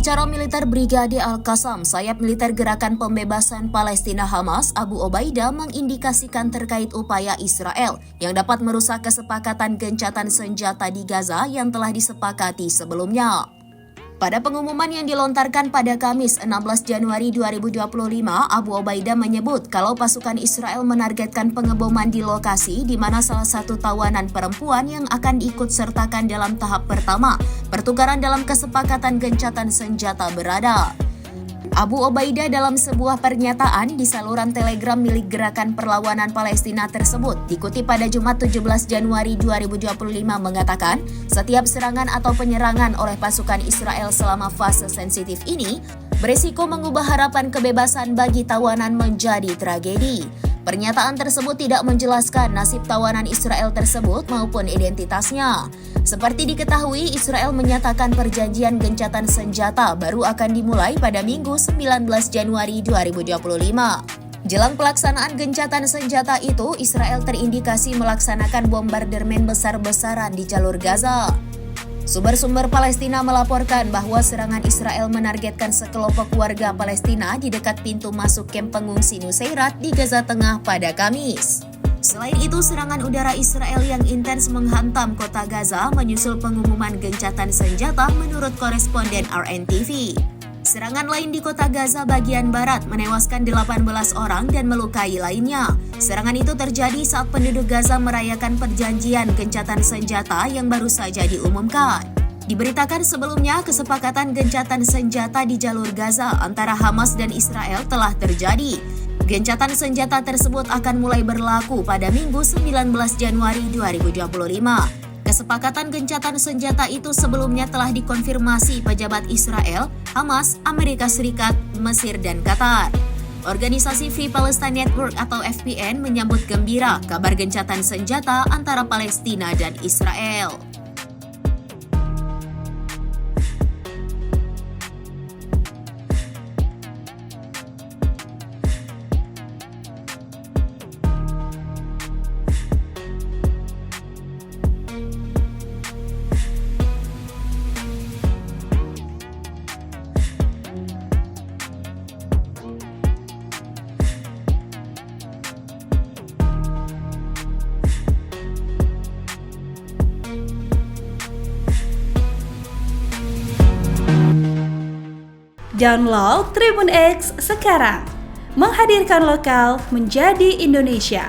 Juru bicara militer Brigade Al-Qassam, sayap militer Gerakan Pembebasan Palestina Hamas, Abu Obaidah mengindikasikan terkait upaya Israel yang dapat merusak kesepakatan gencatan senjata di Gaza yang telah disepakati sebelumnya. Pada pengumuman yang dilontarkan pada Kamis 16 Januari 2025, Abu Obaidah menyebut kalau pasukan Israel menargetkan pengeboman di lokasi di mana salah satu tawanan perempuan yang akan diikut sertakan dalam tahap pertama pertukaran dalam kesepakatan gencatan senjata berada. Abu Obaidah dalam sebuah pernyataan di saluran Telegram milik Gerakan Perlawanan Palestina tersebut dikutip pada Jumat 17 Januari 2025 mengatakan, setiap serangan atau penyerangan oleh pasukan Israel selama fase sensitif ini berisiko mengubah harapan kebebasan bagi tawanan menjadi tragedi. Pernyataan tersebut tidak menjelaskan nasib tawanan Israel tersebut maupun identitasnya. Seperti diketahui, Israel menyatakan perjanjian gencatan senjata baru akan dimulai pada Minggu 19 Januari 2025. Jelang pelaksanaan gencatan senjata itu, Israel terindikasi melaksanakan bombardemen besar-besaran di jalur Gaza. Sumber-sumber Palestina melaporkan bahwa serangan Israel menargetkan sekelompok warga Palestina di dekat pintu masuk kamp pengungsi Nusairat di Gaza Tengah pada Kamis. Selain itu, serangan udara Israel yang intens menghantam kota Gaza menyusul pengumuman gencatan senjata menurut koresponden RNTV. Serangan lain di kota Gaza bagian barat menewaskan 18 orang dan melukai lainnya. Serangan itu terjadi saat penduduk Gaza merayakan perjanjian gencatan senjata yang baru saja diumumkan. Diberitakan sebelumnya, kesepakatan gencatan senjata di jalur Gaza antara Hamas dan Israel telah terjadi. Gencatan senjata tersebut akan mulai berlaku pada Minggu 19 Januari 2025. Kesepakatan gencatan senjata itu sebelumnya telah dikonfirmasi pejabat Israel, Hamas, Amerika Serikat, Mesir, dan Qatar. Organisasi Free Palestine Network atau FPN menyambut gembira kabar gencatan senjata antara Palestina dan Israel. Download Tribun X sekarang, menghadirkan lokal menjadi Indonesia.